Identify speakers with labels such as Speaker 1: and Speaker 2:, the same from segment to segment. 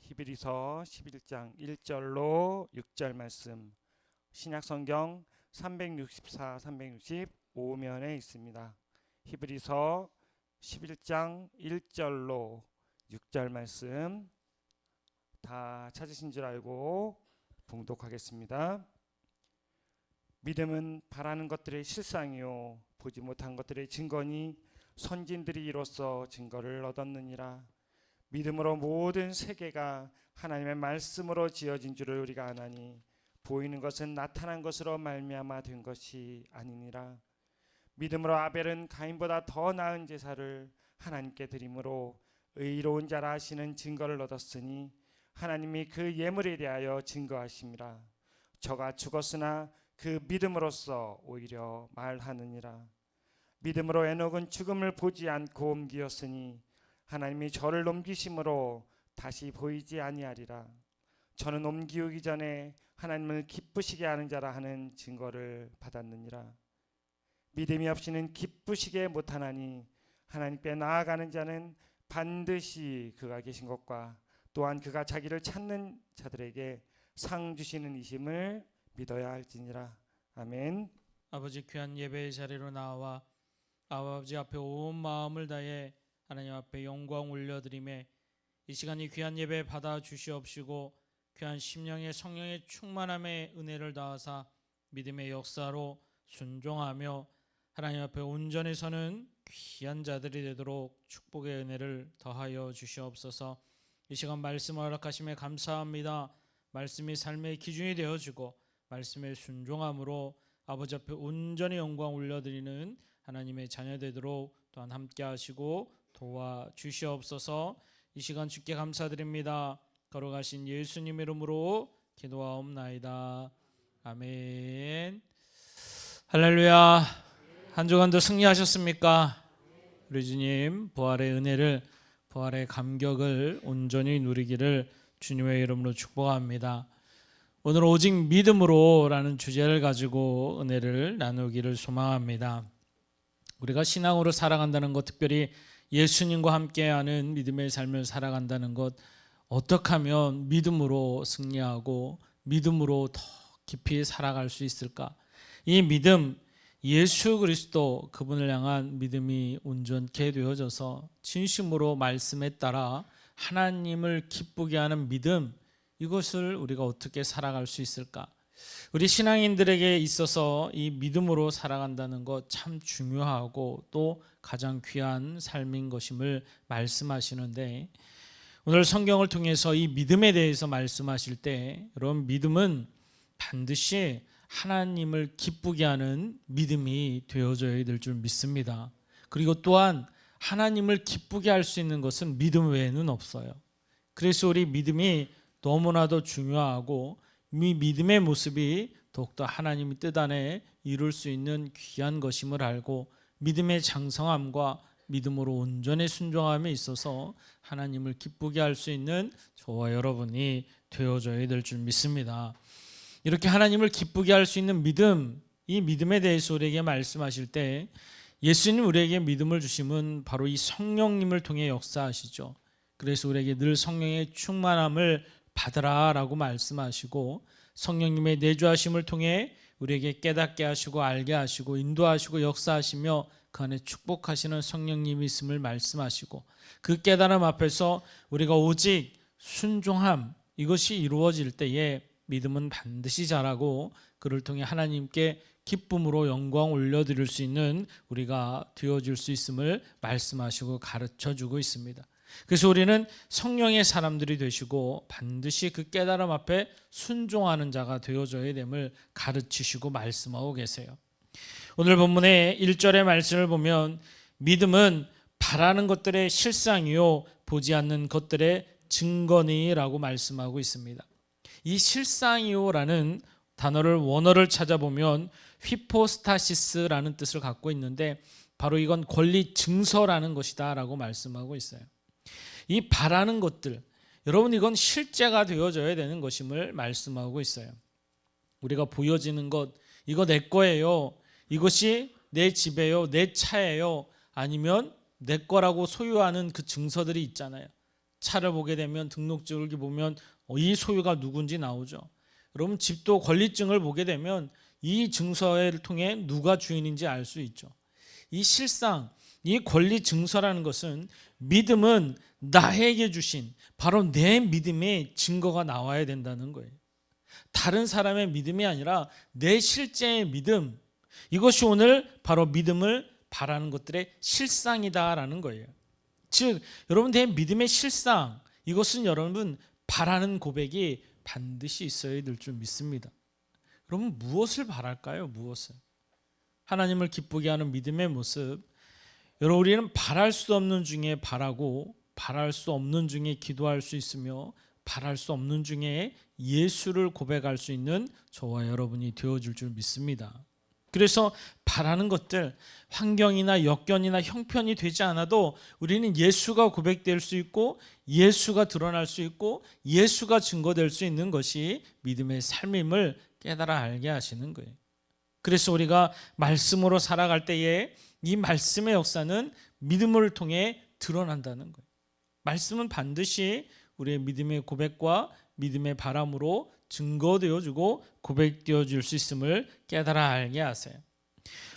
Speaker 1: 히브리서 11장 1절로 6절 말씀, 신약성경 364, 365면에 있습니다. 히브리서 11장 1절로 6절 말씀 다 찾으신 줄 알고 봉독하겠습니다. 믿음은 바라는 것들의 실상이요 보지 못한 것들의 증거니 선진들이 이로써 증거를 얻었느니라. 믿음으로 모든 세계가 하나님의 말씀으로 지어진 줄을 우리가 아나니 보이는 것은 나타난 것으로 말미암아 된 것이 아니니라. 믿음으로 아벨은 가인보다 더 나은 제사를 하나님께 드림으로 의로운 자라 하시는 증거를 얻었으니 하나님이 그 예물에 대하여 증거하심이라. 저가 죽었으나 그 믿음으로써 오히려 말하느니라. 믿음으로 에녹은 죽음을 보지 않고 옮기었으니 하나님이 저를 옮기심으로 다시 보이지 아니하리라. 저는 옮기우기 전에 하나님을 기쁘시게 하는 자라 하는 증거를 받았느니라. 믿음이 없이는 기쁘시게 못하나니 하나님께 나아가는 자는 반드시 그가 계신 것과 또한 그가 자기를 찾는 자들에게 상 주시는 이심을 믿어야 할지니라. 아멘.
Speaker 2: 아버지, 귀한 예배의 자리로 나와 아버지 앞에 온 마음을 다해 하나님 앞에 영광 올려드리매 이 시간이 귀한 예배 받아 주시옵시고 귀한 심령의 성령의 충만함의 은혜를 다하사 믿음의 역사로 순종하며 하나님 앞에 온전히 서는 귀한 자들이 되도록 축복의 은혜를 더하여 주시옵소서. 이 시간 말씀을 허락하심에 감사합니다. 말씀이 삶의 기준이 되어지고 말씀의 순종함으로 아버지 앞에 온전히 영광 올려드리는 하나님의 자녀 되도록 또한 함께 하시고 도와주시옵소서. 이 시간 주께 감사드립니다. 걸어가신 예수님 이름으로 기도하옵나이다. 아멘. 할렐루야. 한 주간도 승리하셨습니까? 우리 주님 부활의 은혜를, 부활의 감격을 온전히 누리기를 주님의 이름으로 축복합니다. 오늘 오직 믿음으로라는 주제를 가지고 은혜를 나누기를 소망합니다. 우리가 신앙으로 살아간다는 것, 특별히 예수님과 함께하는 믿음의 삶을 살아간다는 것, 어떻게 하면 믿음으로 승리하고 믿음으로 더 깊이 살아갈 수 있을까? 이 믿음, 예수 그리스도 그분을 향한 믿음이 온전케 되어져서 진심으로 말씀에 따라 하나님을 기쁘게 하는 믿음, 이것을 우리가 어떻게 살아갈 수 있을까? 우리 신앙인들에게 있어서 이 믿음으로 살아간다는 것 참 중요하고 또 가장 귀한 삶인 것임을 말씀하시는데, 오늘 성경을 통해서 이 믿음에 대해서 말씀하실 때 여러분, 믿음은 반드시 하나님을 기쁘게 하는 믿음이 되어져야 될 줄 믿습니다. 그리고 또한 하나님을 기쁘게 할 수 있는 것은 믿음 외에는 없어요. 그래서 우리 믿음이 너무나도 중요하고 이 믿음의 모습이 더욱더 하나님의 뜻 안에 이룰 수 있는 귀한 것임을 알고 믿음의 장성함과 믿음으로 온전히 순종함에 있어서 하나님을 기쁘게 할 수 있는 저와 여러분이 되어져야 될 줄 믿습니다. 이렇게 하나님을 기쁘게 할 수 있는 믿음, 이 믿음에 대해서 우리에게 말씀하실 때 예수님 우리에게 믿음을 주심은 바로 이 성령님을 통해 역사하시죠. 그래서 우리에게 늘 성령의 충만함을 받으라 라고 말씀하시고 성령님의 내주하심을 통해 우리에게 깨닫게 하시고 알게 하시고 인도하시고 역사하시며 그 안에 축복하시는 성령님이 있음을 말씀하시고 그 깨달음 앞에서 우리가 오직 순종함, 이것이 이루어질 때에 믿음은 반드시 자라고 그를 통해 하나님께 기쁨으로 영광 올려드릴 수 있는 우리가 되어줄 수 있음을 말씀하시고 가르쳐주고 있습니다. 그래서 우리는 성령의 사람들이 되시고 반드시 그 깨달음 앞에 순종하는 자가 되어져야 됨을 가르치시고 말씀하고 계세요. 오늘 본문의 1절의 말씀을 보면 믿음은 바라는 것들의 실상이요 보지 않는 것들의 증거니라고 말씀하고 있습니다. 이 실상이요라는 단어를 원어를 찾아보면 휘포스타시스라는 뜻을 갖고 있는데 바로 이건 권리 증서라는 것이다 라고 말씀하고 있어요. 이 바라는 것들, 여러분, 이건 실제가 되어져야 되는 것임을 말씀하고 있어요. 우리가 보여지는 것, 이거 내 거예요, 이것이 내 집이에요, 내 차예요, 아니면 내 거라고 소유하는 그 증서들이 있잖아요. 차를 보게 되면 등록증을 보면 이 소유가 누군지 나오죠. 여러분 집도 권리증을 보게 되면 이 증서를 통해 누가 주인인지 알 수 있죠. 이 실상 이 권리 증서라는 것은 믿음은 나에게 주신 바로 내 믿음의 증거가 나와야 된다는 거예요. 다른 사람의 믿음이 아니라 내 실제의 믿음, 이것이 오늘 바로 믿음을 바라는 것들의 실상이다라는 거예요. 즉 여러분 내 믿음의 실상, 이것은 여러분 바라는 고백이 반드시 있어야 될 줄 믿습니다. 여러분 무엇을 바랄까요? 무엇을? 하나님을 기쁘게 하는 믿음의 모습. 여러분 우리는 바랄 수 없는 중에 바라고 바랄 수 없는 중에 기도할 수 있으며 바랄 수 없는 중에 예수를 고백할 수 있는 저와 여러분이 되어줄 줄 믿습니다. 그래서 바라는 것들 환경이나 역견이나 형편이 되지 않아도 우리는 예수가 고백될 수 있고 예수가 드러날 수 있고 예수가 증거될 수 있는 것이 믿음의 삶임을 깨달아 알게 하시는 거예요. 그래서 우리가 말씀으로 살아갈 때에 이 말씀의 역사는 믿음을 통해 드러난다는 거예요. 말씀은 반드시 우리의 믿음의 고백과 믿음의 바람으로 증거되어주고 고백되어줄 수 있음을 깨달아 알게 하세요.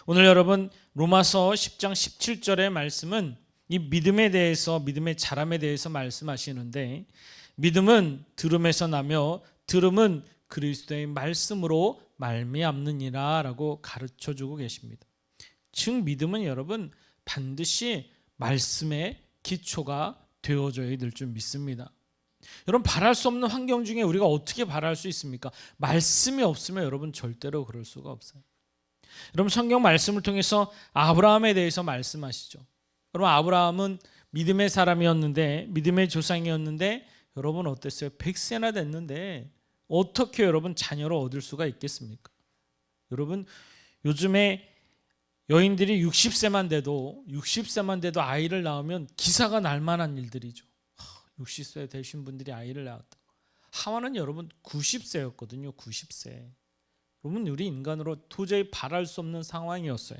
Speaker 2: 오늘 여러분 로마서 10장 17절의 말씀은 이 믿음에 대해서 믿음의 자람에 대해서 말씀하시는데 믿음은 들음에서 나며 들음은 그리스도의 말씀으로 말미암느니라 라고 가르쳐주고 계십니다. 즉 믿음은 여러분 반드시 말씀의 기초가 되어져야 될 줄 믿습니다. 여러분 바랄 수 없는 환경 중에 우리가 어떻게 바랄 수 있습니까? 말씀이 없으면 여러분 절대로 그럴 수가 없어요. 여러분 성경 말씀을 통해서 아브라함에 대해서 말씀하시죠. 여러분 아브라함은 믿음의 사람이었는데 믿음의 조상이었는데 여러분 어땠어요? 100세나 됐는데 어떻게 여러분 자녀를 얻을 수가 있겠습니까? 여러분 요즘에 여인들이 60세만 돼도 아이를 낳으면 기사가 날 만한 일들이죠. 60세 되신 분들이 아이를 낳았다. 하와는 여러분 90세였거든요. 90세. 여러분 우리 인간으로 도저히 바랄 수 없는 상황이었어요.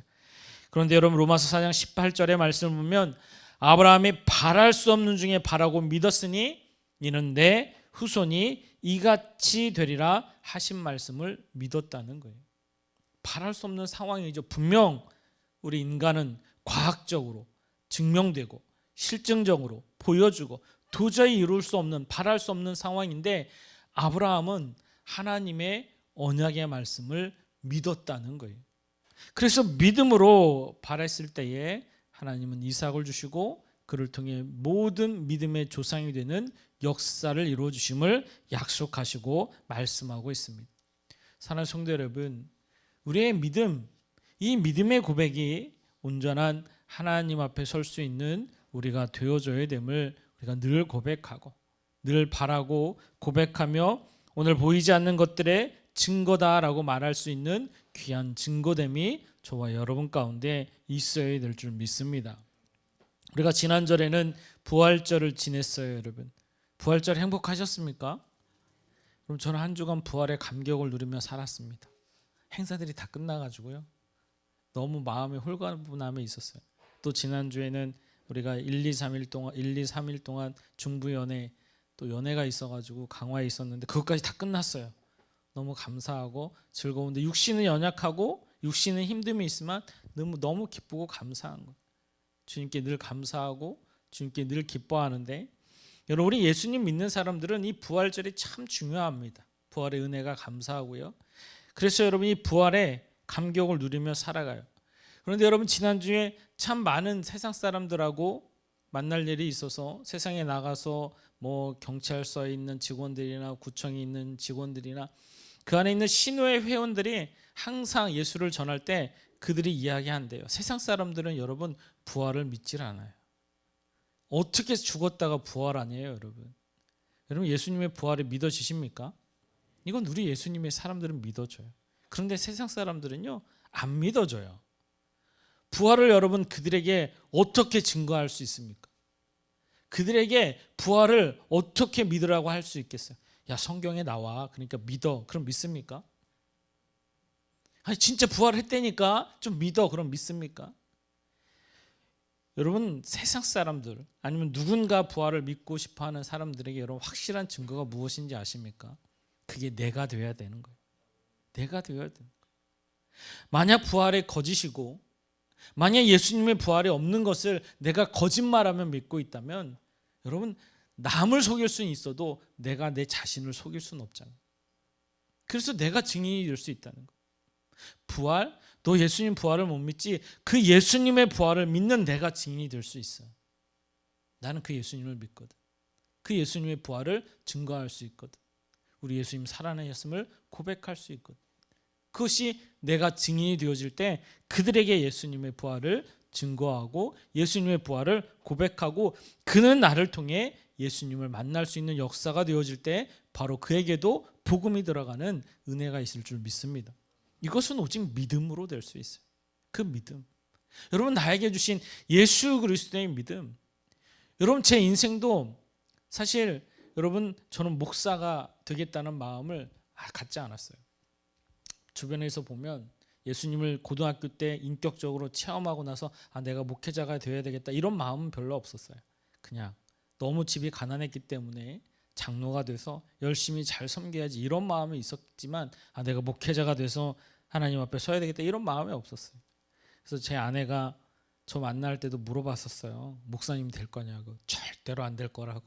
Speaker 2: 그런데 여러분 로마서 4장 18절의 말씀을 보면 아브라함이 바랄 수 없는 중에 바라고 믿었으니 이는 내 후손이 이같이 되리라 하신 말씀을 믿었다는 거예요. 바랄 수 없는 상황이죠. 분명 우리 인간은 과학적으로 증명되고 실증적으로 보여주고 도저히 이룰 수 없는 바랄 수 없는 상황인데 아브라함은 하나님의 언약의 말씀을 믿었다는 거예요. 그래서 믿음으로 바랬을 때에 하나님은 이삭을 주시고 그를 통해 모든 믿음의 조상이 되는 역사를 이루어 주심을 약속하시고 말씀하고 있습니다. 사랑하는 성도 여러분, 우리의 믿음, 이 믿음의 고백이 온전한 하나님 앞에 설 수 있는 우리가 되어줘야 됨을 우리가 늘 고백하고 늘 바라고 고백하며 오늘 보이지 않는 것들의 증거다라고 말할 수 있는 귀한 증거됨이 저와 여러분 가운데 있어야 될 줄 믿습니다. 우리가 지난절에는 부활절을 지냈어요. 여러분 부활절 행복하셨습니까? 그럼 저는 한 주간 부활의 감격을 누리며 살았습니다. 행사들이 다 끝나가지고요 너무 마음에 홀가분함이 있었어요. 또 지난주에는 우리가 1, 2, 3일 동안 중부연회 또 연회가 있어가지고 강화에 있었는데 그것까지 다 끝났어요. 너무 감사하고 즐거운데 육신은 연약하고 육신은 힘듦이 있지만 너무 기쁘고 감사한 거예요. 주님께 늘 감사하고 주님께 늘 기뻐하는데 여러분 우리 예수님 믿는 사람들은 이 부활절이 참 중요합니다. 부활의 은혜가 감사하고요. 그래서 여러분 이 부활의 감격을 누리며 살아가요. 그런데 여러분 지난주에 참 많은 세상 사람들하고 만날 일이 있어서 세상에 나가서 뭐 경찰서에 있는 직원들이나 구청에 있는 직원들이나 그 안에 있는 신호의 회원들이 항상 예수를 전할 때 그들이 이야기한대요. 세상 사람들은 여러분 부활을 믿질 않아요. 어떻게 죽었다가 부활하냐요, 여러분. 여러분 예수님의 부활을 믿어지십니까? 이건 우리 예수님의 사람들은 믿어져요. 그런데 세상 사람들은요 안 믿어져요. 부활을 여러분 그들에게 어떻게 증거할 수 있습니까? 그들에게 부활을 어떻게 믿으라고 할 수 있겠어요? 야 성경에 나와 그러니까 믿어. 그럼 믿습니까? 아니 진짜 부활했다니까 좀 믿어. 그럼 믿습니까? 여러분 세상 사람들 아니면 누군가 부활을 믿고 싶어하는 사람들에게 여러분 확실한 증거가 무엇인지 아십니까? 그게 내가 되어야 되는 거예요. 내가 되어야 되는 거예요. 만약 부활의 거짓이고 만약 예수님의 부활이 없는 것을 내가 거짓말하며 믿고 있다면 여러분 남을 속일 수는 있어도 내가 내 자신을 속일 수는 없잖아요. 그래서 내가 증인이 될 수 있다는 거예요. 부활? 너 예수님 부활을 못 믿지? 그 예수님의 부활을 믿는 내가 증인이 될 수 있어요. 나는 그 예수님을 믿거든. 그 예수님의 부활을 증거할 수 있거든. 우리 예수님 살아나셨음을 고백할 수 있거든. 그것이 내가 증인이 되어질 때 그들에게 예수님의 부활을 증거하고 예수님의 부활을 고백하고 그는 나를 통해 예수님을 만날 수 있는 역사가 되어질 때 바로 그에게도 복음이 들어가는 은혜가 있을 줄 믿습니다. 이것은 오직 믿음으로 될 수 있어요. 그 믿음. 여러분 나에게 주신 예수 그리스도의 믿음. 여러분 제 인생도 사실 여러분 저는 목사가 되겠다는 마음을 갖지 않았어요. 주변에서 보면 예수님을 고등학교 때 인격적으로 체험하고 나서 내가 목회자가 되어야 되겠다 이런 마음은 별로 없었어요. 그냥 너무 집이 가난했기 때문에 장로가 돼서 열심히 잘 섬겨야지 이런 마음이 있었지만 내가 목회자가 돼서 하나님 앞에 서야 되겠다 이런 마음이 없었어요. 그래서 제 아내가 저 만날 때도 물어봤었어요. 목사님 될 거냐고. 절대로 안 될 거라고.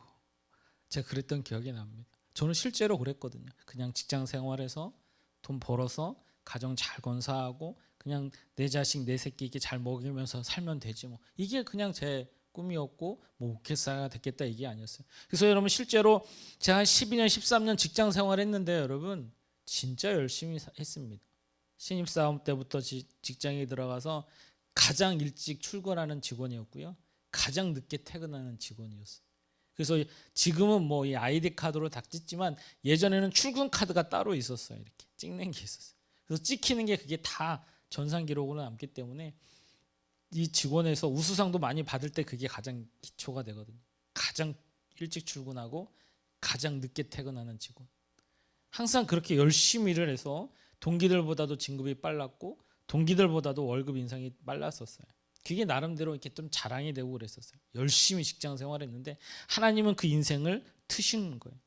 Speaker 2: 제가 그랬던 기억이 납니다. 저는 실제로 그랬거든요. 그냥 직장 생활에서 돈 벌어서 가정 잘 건사하고 그냥 내 자식 내 새끼 이렇게 잘 먹이면서 살면 되지 뭐. 이게 그냥 제 꿈이었고 뭐 목회자가 됐겠다 이게 아니었어요. 그래서 여러분 실제로 제가 한 12년 13년 직장 생활했는데 여러분 진짜 열심히 했습니다. 신입사원 때부터 직장에 들어가서 가장 일찍 출근하는 직원이었고요. 가장 늦게 퇴근하는 직원이었어요. 그래서 지금은 뭐 이 아이디 카드로 다 찍지만 예전에는 출근 카드가 따로 있었어요. 이렇게 찍는 게 있었어요. 그래서 찍히는 게 그게 다 전산 기록으로 남기 때문에 이 직원에서 우수상도 많이 받을 때 그게 가장 기초가 되거든요. 가장 일찍 출근하고 가장 늦게 퇴근하는 직원. 항상 그렇게 열심히 일을 해서 동기들보다도 진급이 빨랐고 동기들보다도 월급 인상이 빨랐었어요. 그게 나름대로 이렇게 좀 자랑이 되고 그랬었어요. 열심히 직장 생활했는데 하나님은 그 인생을 트시는 거예요.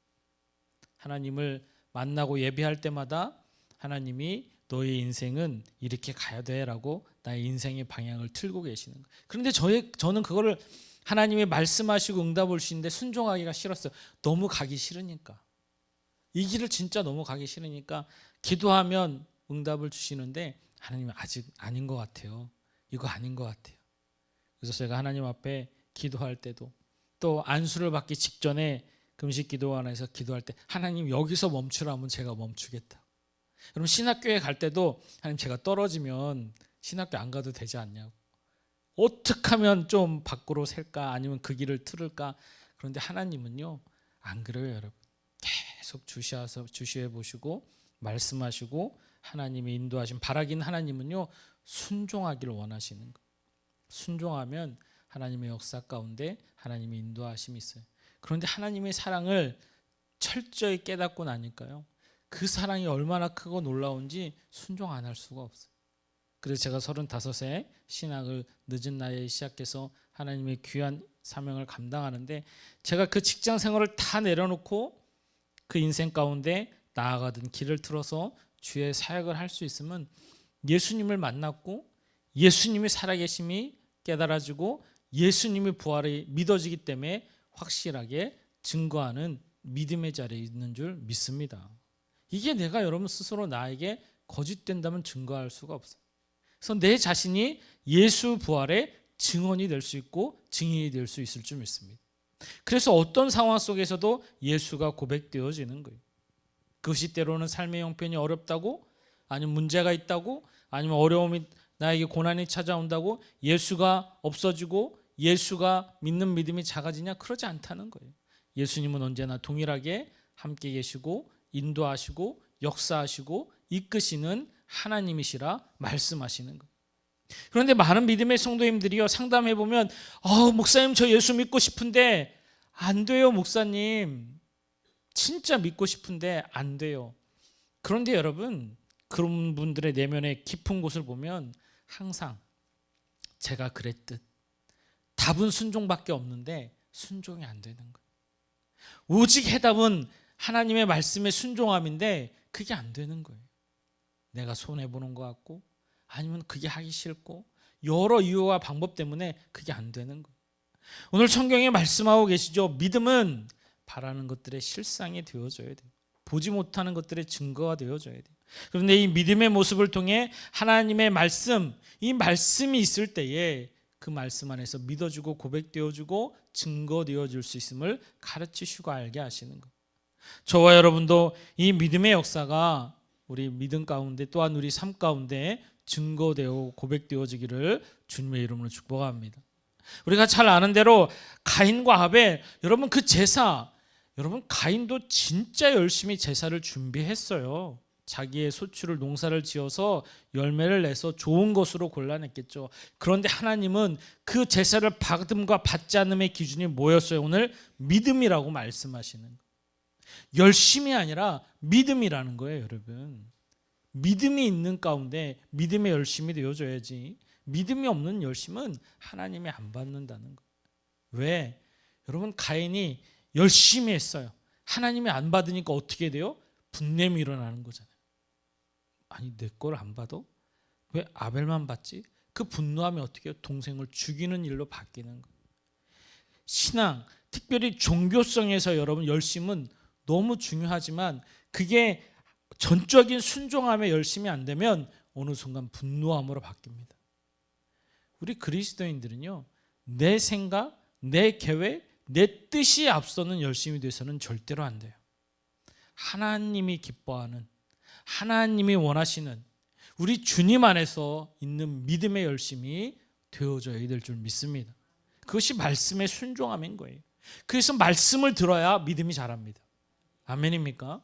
Speaker 2: 하나님을 만나고 예배할 때마다 하나님이 너의 인생은 이렇게 가야 돼라고 나의 인생의 방향을 틀고 계시는 거예요. 그런데 저는 그거를 하나님이 말씀하시고 응답을 주시는데 순종하기가 싫었어요. 너무 가기 싫으니까. 이 길을 진짜 너무 가기 싫으니까 기도하면 응답을 주시는데 하나님은 아직 아닌 것 같아요. 이거 아닌 것 같아요. 그래서 제가 하나님 앞에 기도할 때도 또 안수를 받기 직전에 금식 기도원에서 기도할 때 하나님 여기서 멈추라면 제가 멈추겠다. 여러분 신학교에 갈 때도 하나님 제가 떨어지면 신학교 안 가도 되지 않냐고. 어떻게 하면 좀 밖으로 셀까 아니면 그 길을 틀을까. 그런데 하나님은요 안 그래요 여러분. 계속 주시해 보시고 말씀하시고 하나님이 인도하신 바라긴 하나님은요 순종하기를 원하시는 거예요. 순종하면 하나님의 역사 가운데 하나님의 인도하심이 있어요. 그런데 하나님의 사랑을 철저히 깨닫고 나니까요 그 사랑이 얼마나 크고 놀라운지 순종 안 할 수가 없어요. 그래서 제가 35세 신학을 늦은 나이에 시작해서 하나님의 귀한 사명을 감당하는데 제가 그 직장 생활을 다 내려놓고 그 인생 가운데 나아가던 길을 틀어서 주의 사역을 할 수 있으면 예수님을 만났고 예수님이 살아계심이 깨달아지고 예수님의 부활이 믿어지기 때문에 확실하게 증거하는 믿음의 자리에 있는 줄 믿습니다. 이게 내가 여러분 스스로 나에게 거짓된다면 증거할 수가 없어요. 그래서 내 자신이 예수 부활의 증언이 될 수 있고 증인이 될 수 있을 줄 믿습니다. 그래서 어떤 상황 속에서도 예수가 고백되어지는 거예요. 그것이 때로는 삶의 형편이 어렵다고 아니면 문제가 있다고 아니면 어려움이 나에게 고난이 찾아온다고 예수가 없어지고 예수가 믿는 믿음이 작아지냐? 그러지 않다는 거예요. 예수님은 언제나 동일하게 함께 계시고 인도하시고 역사하시고 이끄시는 하나님이시라 말씀하시는 거예요. 그런데 많은 믿음의 성도님들이요 상담해 보면 목사님 저 예수 믿고 싶은데 안 돼요 목사님. 진짜 믿고 싶은데 안 돼요. 그런데 여러분 그런 분들의 내면의 깊은 곳을 보면 항상 제가 그랬듯 답은 순종밖에 없는데 순종이 안 되는 거예요. 오직 해답은 하나님의 말씀에 순종함인데 그게 안 되는 거예요. 내가 손해보는 것 같고 아니면 그게 하기 싫고 여러 이유와 방법 때문에 그게 안 되는 거예요. 오늘 성경에 말씀하고 계시죠. 믿음은 바라는 것들의 실상이 되어져야 돼요. 보지 못하는 것들의 증거가 되어져야 돼요. 그런데 이 믿음의 모습을 통해 하나님의 말씀, 이 말씀이 있을 때에 그 말씀 안에서 믿어주고 고백되어주고 증거되어질 수 있음을 가르치시고 알게 하시는 것. 저와 여러분도 이 믿음의 역사가 우리 믿음 가운데 또한 우리 삶 가운데 증거되어 고백되어지기를 주님의 이름으로 축복합니다. 우리가 잘 아는 대로 가인과 아벨, 여러분 그 제사, 여러분 가인도 진짜 열심히 제사를 준비했어요. 자기의 소출을 농사를 지어서 열매를 내서 좋은 것으로 골라냈겠죠. 그런데 하나님은 그 제사를 받음과 받지 않음의 기준이 뭐였어요? 오늘 믿음이라고 말씀하시는 거예요. 열심이 아니라 믿음이라는 거예요, 여러분. 믿음이 있는 가운데 믿음의 열심이 되어줘야지. 믿음이 없는 열심은 하나님이 안 받는다는 거예요. 왜? 여러분 가인이 열심히 했어요. 하나님이 안 받으니까 어떻게 돼요? 분냄이 일어나는 거잖아요. 아니 내 걸 안 받아? 왜 아벨만 받지? 그 분노하면 어떻게 해요? 동생을 죽이는 일로 바뀌는 거예요. 신앙, 특별히 종교성에서 여러분 열심은 너무 중요하지만 그게 전적인 순종함에 열심이 안 되면 어느 순간 분노함으로 바뀝니다. 우리 그리스도인들은요, 내 생각, 내 계획, 내 뜻이 앞서는 열심이 돼서는 절대로 안 돼요. 하나님이 기뻐하는, 하나님이 원하시는 우리 주님 안에서 있는 믿음의 열심이 되어져야 될 줄 믿습니다. 그것이 말씀의 순종함인 거예요. 그래서 말씀을 들어야 믿음이 자랍니다. 아멘입니까?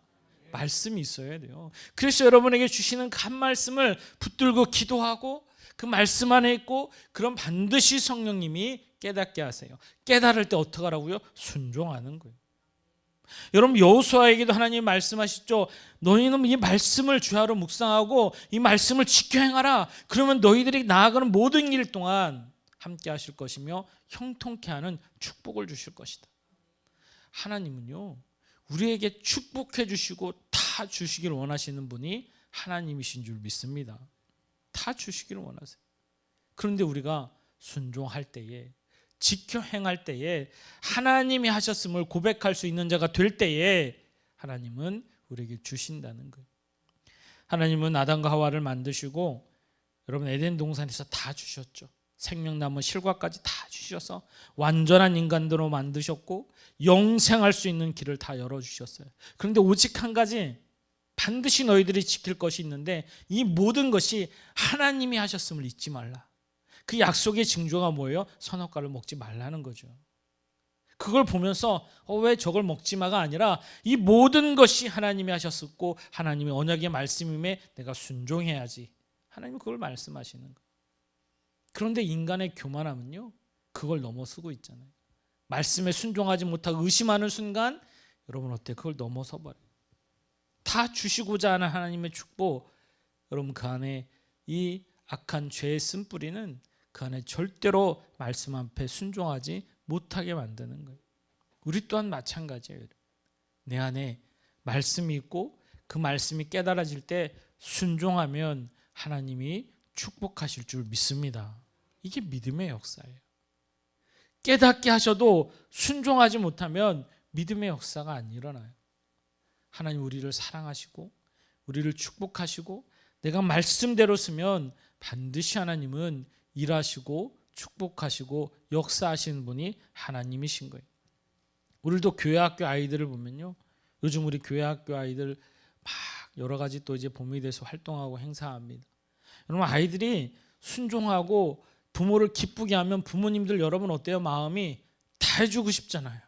Speaker 2: 말씀이 있어야 돼요. 그래서 여러분에게 주시는 그 한 말씀을 붙들고 기도하고 그 말씀 안에 있고 그럼 반드시 성령님이 깨닫게 하세요. 깨달을 때 어떻게 하라고요? 순종하는 거예요. 여러분 여호수아에게도 하나님 말씀하셨죠. 너희는 이 말씀을 주야로 묵상하고 이 말씀을 지켜 행하라. 그러면 너희들이 나아가는 모든 일 동안 함께 하실 것이며 형통케 하는 축복을 주실 것이다. 하나님은요, 우리에게 축복해 주시고 다 주시기를 원하시는 분이 하나님이신 줄 믿습니다. 다 주시기를 원하세요. 그런데 우리가 순종할 때에, 지켜 행할 때에, 하나님이 하셨음을 고백할 수 있는 자가 될 때에 하나님은 우리에게 주신다는 거예요. 하나님은 아담과 하와를 만드시고 여러분 에덴 동산에서 다 주셨죠. 생명나무 실과까지 다 주셔서 완전한 인간으로 만드셨고 영생할 수 있는 길을 다 열어주셨어요. 그런데 오직 한 가지 반드시 너희들이 지킬 것이 있는데 이 모든 것이 하나님이 하셨음을 잊지 말라. 그 약속의 징조가 뭐예요? 선악과를 먹지 말라는 거죠. 그걸 보면서 왜 저걸 먹지 마가 아니라 이 모든 것이 하나님이 하셨었고 하나님의 언약의 말씀임에 내가 순종해야지. 하나님은 그걸 말씀하시는 거예요. 그런데 인간의 교만함은요, 그걸 넘어서고 있잖아요. 말씀에 순종하지 못하고 의심하는 순간 여러분 어때요? 그걸 넘어서 버려요. 다 주시고자 하는 하나님의 축복, 여러분 그 안에 이 악한 죄의 쓴뿌리는 그 안에 절대로 말씀 앞에 순종하지 못하게 만드는 거예요. 우리 또한 마찬가지예요. 내 안에 말씀이 있고 그 말씀이 깨달아질 때 순종하면 하나님이 축복하실 줄 믿습니다. 이게 믿음의 역사예요. 깨닫게 하셔도 순종하지 못하면 믿음의 역사가 안 일어나요. 하나님 우리를 사랑하시고 우리를 축복하시고 내가 말씀대로 쓰면 반드시 하나님은 일하시고 축복하시고 역사하시는 분이 하나님이신 거예요. 우리도 교회 학교 아이들을 보면요, 요즘 우리 교회 학교 아이들 막 여러 가지 또 이제 봄이 돼서 활동하고 행사합니다. 여러분 아이들이 순종하고 부모를 기쁘게 하면 부모님들 여러분 어때요? 마음이 다 해주고 싶잖아요.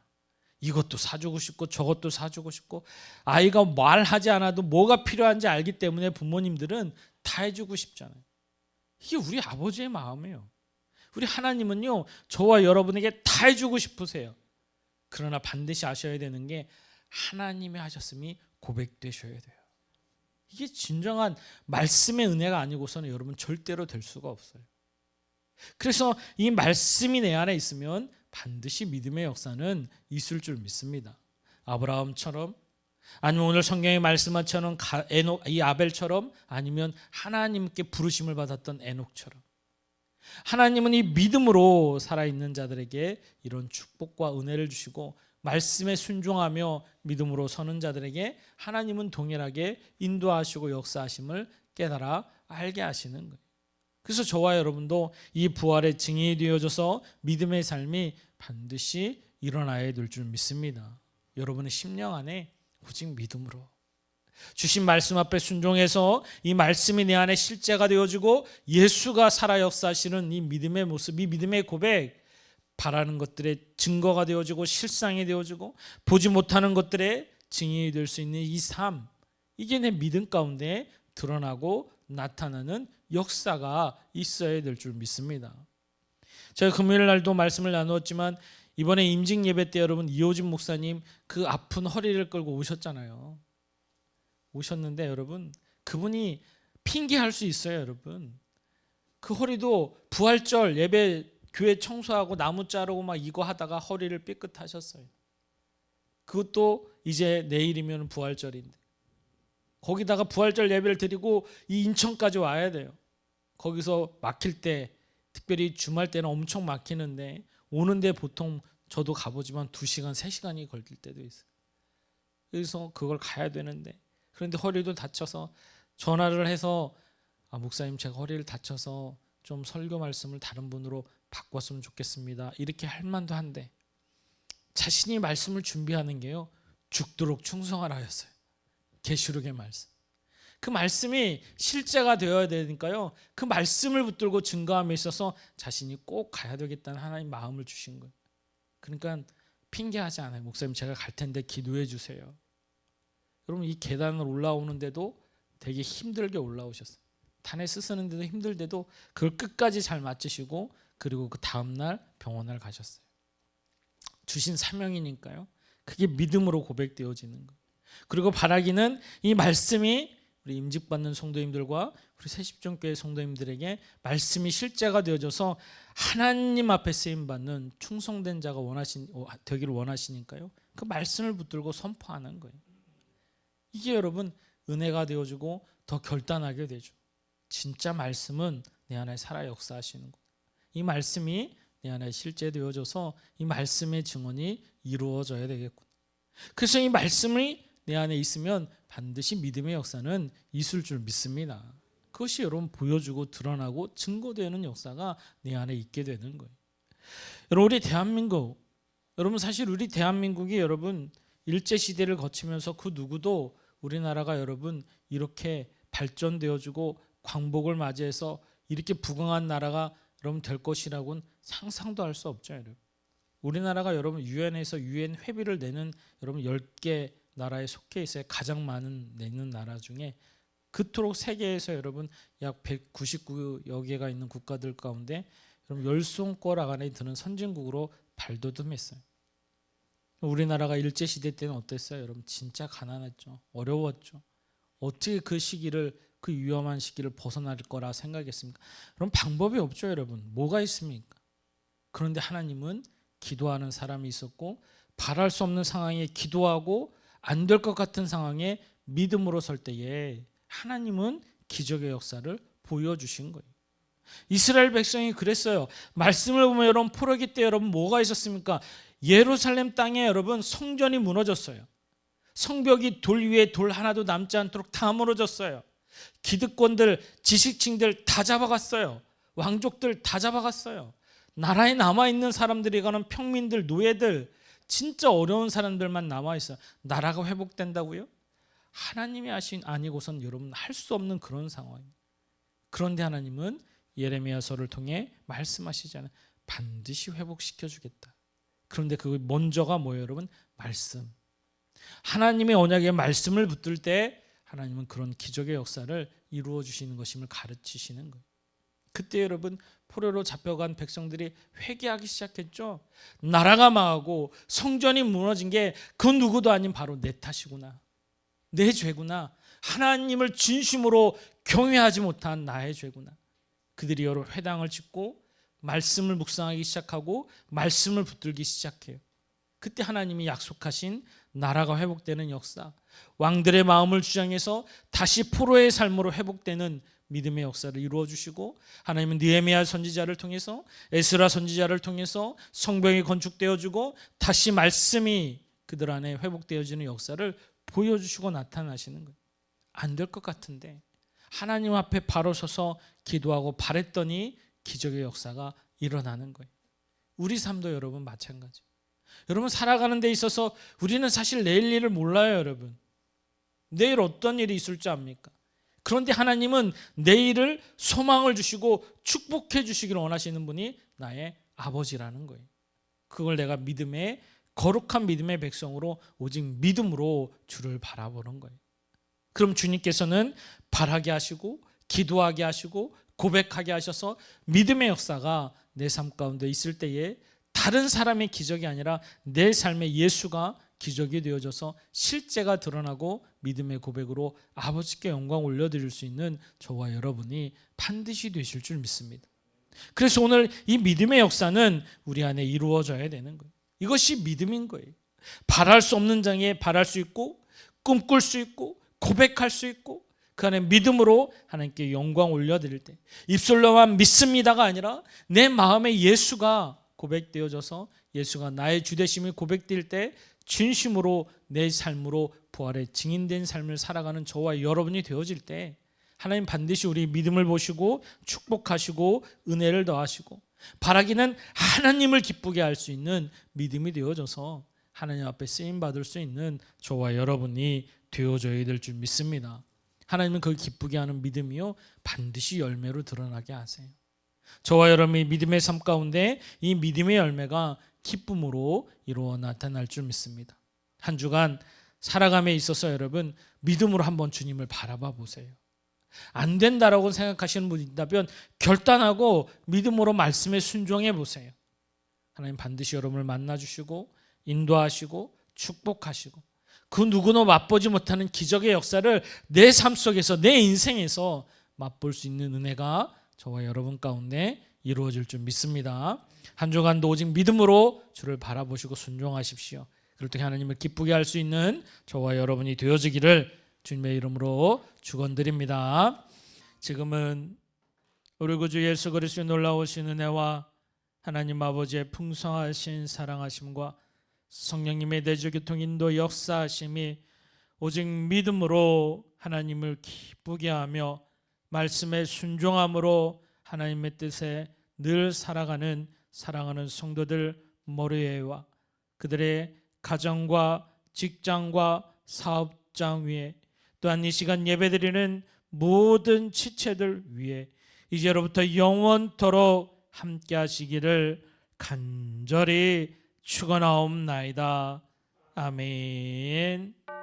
Speaker 2: 이것도 사주고 싶고 저것도 사주고 싶고 아이가 말하지 않아도 뭐가 필요한지 알기 때문에 부모님들은 다 해주고 싶잖아요. 이게 우리 아버지의 마음이에요. 우리 하나님은요, 저와 여러분에게 다 해주고 싶으세요. 그러나 반드시 아셔야 되는 게 하나님이 하셨음이 고백되셔야 돼요. 이게 진정한 말씀의 은혜가 아니고서는 여러분 절대로 될 수가 없어요. 그래서 이 말씀이 내 안에 있으면 반드시 믿음의 역사는 있을 줄 믿습니다. 아브라함처럼, 아니면 오늘 성경의 말씀처럼 이 아벨처럼, 아니면 하나님께 부르심을 받았던 에녹처럼, 하나님은 이 믿음으로 살아있는 자들에게 이런 축복과 은혜를 주시고, 말씀에 순종하며 믿음으로 서는 자들에게 하나님은 동일하게 인도하시고 역사하심을 깨달아 알게 하시는 거예요. 그래서 저와 여러분도 이 부활의 증인이 되어져서 믿음의 삶이 반드시 일어나야 될 줄 믿습니다. 여러분의 심령 안에 오직 믿음으로 주신 말씀 앞에 순종해서 이 말씀이 내 안에 실제가 되어지고 예수가 살아 역사하시는 이 믿음의 모습, 이 믿음의 고백, 바라는 것들의 증거가 되어지고 실상이 되어지고 보지 못하는 것들의 증인이 될 수 있는 이 삶, 이게 내 믿음 가운데 드러나고 나타나는 역사가 있어야 될 줄 믿습니다. 제가 금요일 날도 말씀을 나누었지만 이번에 임직 예배 때 여러분 이호진 목사님 그 아픈 허리를 끌고 오셨잖아요. 오셨는데 여러분 그분이 핑계할 수 있어요. 여러분 그 허리도 부활절 예배 교회 청소하고 나무 자르고 막 이거 하다가 허리를 삐끗하셨어요. 그것도 이제 내일이면 부활절인데 거기다가 부활절 예배를 드리고 이 인천까지 와야 돼요. 거기서 막힐 때 특별히 주말 때는 엄청 막히는데 오는데 보통 저도 가보지만 2시간, 3시간이 걸릴 때도 있어요. 그래서 그걸 가야 되는데 그런데 허리도 다쳐서 전화를 해서 목사님 제가 허리를 다쳐서 좀 설교 말씀을 다른 분으로 바꿨으면 좋겠습니다. 이렇게 할 만도 한데 자신이 말씀을 준비하는 게요. 죽도록 충성하라였어요. 계시록의 말씀. 그 말씀이 실제가 되어야 되니까요. 그 말씀을 붙들고 증거함에 있어서 자신이 꼭 가야 되겠다는 하나님 마음을 주신 거예요. 그러니까 핑계하지 않아요. 목사님 제가 갈 텐데 기도해 주세요. 여러분 이 계단을 올라오는데도 되게 힘들게 올라오셨어요. 단에 쓰시는데도 힘들대도 그걸 끝까지 잘 마치시고 그리고 그 다음날 병원을 가셨어요. 주신 사명이니까요. 그게 믿음으로 고백되어지는 거예요. 그리고 바라기는 이 말씀이 우리 임직받는 성도님들과 우리 새십종교회 성도님들에게 말씀이 실제가 되어져서 하나님 앞에 쓰임받는 충성된 자가 되기를 원하시니까요. 그 말씀을 붙들고 선포하는 거예요. 이게 여러분 은혜가 되어지고 더 결단하게 되죠. 진짜 말씀은 내 안에 살아 역사하시는 거예요. 이 말씀이 내 안에 실제 되어져서 이 말씀의 증언이 이루어져야 되겠구나. 그래서 이 말씀이 내 안에 있으면 반드시 믿음의 역사는 있을 줄 믿습니다. 그것이 여러분 보여주고 드러나고 증거되는 역사가 내 안에 있게 되는 거예요. 여러분 우리 대한민국, 여러분 사실 우리 대한민국이 여러분 일제시대를 거치면서 그 누구도 우리나라가 여러분 이렇게 발전되어지고 광복을 맞이해서 이렇게 부강한 나라가 여러분 될 것이라고는 상상도 할 수 없죠. 여러분. 우리나라가 여러분 유엔에서 유엔 회비를 내는 여러분 10개 나라에 속해 있어요. 가장 많은 내는 나라 중에 그토록 세계에서 여러분 약 199여 개가 있는 국가들 가운데 여러분 10손가락 안에 드는 선진국으로 발돋움했어요. 우리나라가 일제시대 때는 어땠어요? 여러분 진짜 가난했죠. 어려웠죠. 어떻게 그 시기를 그 위험한 시기를 벗어날 거라 생각했습니까? 그럼 방법이 없죠. 여러분 뭐가 있습니까? 그런데 하나님은 기도하는 사람이 있었고 바랄 수 없는 상황에 기도하고 안 될 것 같은 상황에 믿음으로 설 때에 하나님은 기적의 역사를 보여주신 거예요. 이스라엘 백성이 그랬어요. 말씀을 보면 여러분 포로기 때 여러분 뭐가 있었습니까? 예루살렘 땅에 여러분 성전이 무너졌어요. 성벽이 돌 위에 돌 하나도 남지 않도록 다 무너졌어요. 기득권들, 지식층들 다 잡아갔어요. 왕족들 다 잡아갔어요. 나라에 남아있는 사람들이가는 평민들, 노예들 진짜 어려운 사람들만 남아있어요. 나라가 회복된다고요? 하나님이 아니고선 여러분 할 수 없는 그런 상황이에요. 그런데 하나님은 예레미야서를 통해 말씀하시잖아요. 반드시 회복시켜 주겠다. 그런데 그 먼저가 뭐예요 여러분? 말씀. 하나님의 언약의 말씀을 붙들 때 하나님은 그런 기적의 역사를 이루어 주시는 것임을 가르치시는 거예요. 그때 여러분 포로로 잡혀간 백성들이 회개하기 시작했죠. 나라가 망하고 성전이 무너진 게 그 누구도 아닌 바로 내 탓이구나. 내 죄구나. 하나님을 진심으로 경외하지 못한 나의 죄구나. 그들이 여러 회당을 짓고 말씀을 묵상하기 시작하고 말씀을 붙들기 시작해요. 그때 하나님이 약속하신 나라가 회복되는 역사, 왕들의 마음을 주장해서 다시 포로의 삶으로 회복되는 믿음의 역사를 이루어 주시고, 하나님은 느헤미야 선지자를 통해서, 에스라 선지자를 통해서 성벽이 건축되어 주고 다시 말씀이 그들 안에 회복되어지는 역사를 보여주시고 나타나시는 거예요. 안 될 것 같은데 하나님 앞에 바로 서서 기도하고 바랬더니 기적의 역사가 일어나는 거예요. 우리 삶도 여러분 마찬가지. 여러분 살아가는 데 있어서 우리는 사실 내일 일을 몰라요, 여러분. 내일 어떤 일이 있을지 압니까? 그런데 하나님은 내일을 소망을 주시고 축복해 주시기를 원하시는 분이 나의 아버지라는 거예요. 그걸 내가 믿음의 거룩한 믿음의 백성으로 오직 믿음으로 주를 바라보는 거예요. 그럼 주님께서는 바라게 하시고 기도하게 하시고 고백하게 하셔서 믿음의 역사가 내 삶 가운데 있을 때에 다른 사람의 기적이 아니라 내 삶에 예수가 기적이 되어져서 실제가 드러나고 믿음의 고백으로 아버지께 영광 올려드릴 수 있는 저와 여러분이 반드시 되실 줄 믿습니다. 그래서 오늘 이 믿음의 역사는 우리 안에 이루어져야 되는 거예요. 이것이 믿음인 거예요. 바랄 수 없는 장에 바랄 수 있고 꿈꿀 수 있고 고백할 수 있고 그 안에 믿음으로 하나님께 영광 올려드릴 때 입술로만 믿습니다가 아니라 내 마음에 예수가 고백되어져서 예수가 나의 주되심이 고백될 때 진심으로 내 삶으로 부활의 증인된 삶을 살아가는 저와 여러분이 되어질 때 하나님 반드시 우리 믿음을 보시고 축복하시고 은혜를 더하시고 바라기는 하나님을 기쁘게 할 수 있는 믿음이 되어져서 하나님 앞에 쓰임받을 수 있는 저와 여러분이 되어져야 될 줄 믿습니다. 하나님은 그걸 기쁘게 하는 믿음이요 반드시 열매로 드러나게 하세요. 저와 여러분이 믿음의 삶 가운데 이 믿음의 열매가 기쁨으로 이루어 나타날 줄 믿습니다. 한 주간 살아감에 있어서 여러분 믿음으로 한번 주님을 바라봐 보세요. 안 된다라고 생각하시는 분이 있다면 결단하고 믿음으로 말씀에 순종해 보세요. 하나님 반드시 여러분을 만나주시고 인도하시고 축복하시고 그 누구도 맛보지 못하는 기적의 역사를 내 삶 속에서 내 인생에서 맛볼 수 있는 은혜가 저와 여러분 가운데 이루어질 줄 믿습니다. 한 주간도 오직 믿음으로 주를 바라보시고 순종하십시오. 그럴 때 하나님을 기쁘게 할 수 있는 저와 여러분이 되어지기를 주님의 이름으로 축원드립니다. 지금은 우리 구주 예수 그리스도의 놀라우신 은혜와 하나님 아버지의 풍성하신 사랑하심과 성령님의 내주 교통 인도 역사하심이 오직 믿음으로 하나님을 기쁘게 하며 말씀에 순종함으로 하나님의 뜻에 늘 살아가는 사랑하는 성도들 머리에와 그들의 가정과 직장과 사업장 위에 또한 이 시간 예배드리는 모든 지체들 위에 이제로부터 영원토록 함께 하시기를 간절히 축원하옵나이다. 아멘.